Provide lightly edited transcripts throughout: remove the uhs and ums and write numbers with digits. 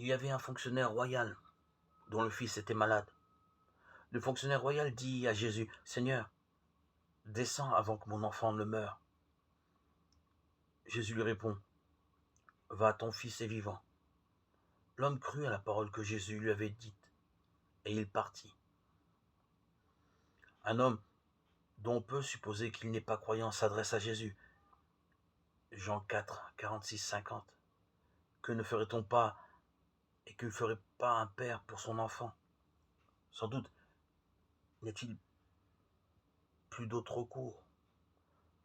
Il y avait un fonctionnaire royal dont le fils était malade. Le fonctionnaire royal dit à Jésus, « Seigneur, descends avant que mon enfant ne meure. » Jésus lui répond, « Va, ton fils est vivant. » L'homme crut à la parole que Jésus lui avait dite, et il partit. Un homme dont on peut supposer qu'il n'est pas croyant s'adresse à Jésus. Jean 4, 46, 50. Que ne ferait-on pas et que ne ferait pas un père pour son enfant? Sans doute n'y-a-t-il plus d'autre recours.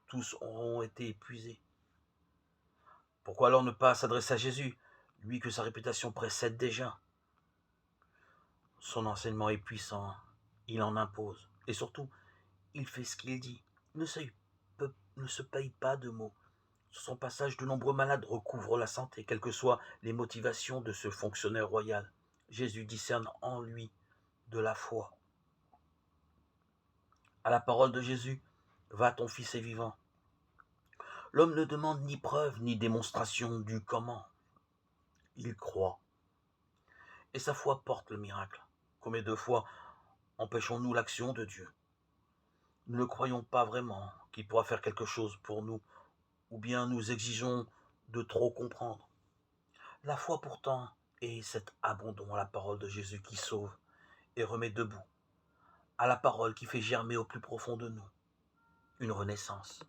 Tous auront été épuisés. Pourquoi alors ne pas s'adresser à Jésus, lui que sa réputation précède déjà? Son enseignement est puissant, il en impose, et surtout, il fait ce qu'il dit. Il ne se paye pas de mots. Sur son passage, de nombreux malades recouvrent la santé, quelles que soient les motivations de ce fonctionnaire royal. Jésus discerne en lui de la foi. À la parole de Jésus, « Va, ton fils est vivant ». L'homme ne demande ni preuve ni démonstration du comment. Il croit. Et sa foi porte le miracle. Combien de fois empêchons-nous l'action de Dieu? Nous ne croyons pas vraiment qu'il pourra faire quelque chose pour nous, ou bien nous exigeons de trop comprendre. La foi pourtant est cet abandon à la parole de Jésus qui sauve et remet debout, à la parole qui fait germer au plus profond de nous une renaissance.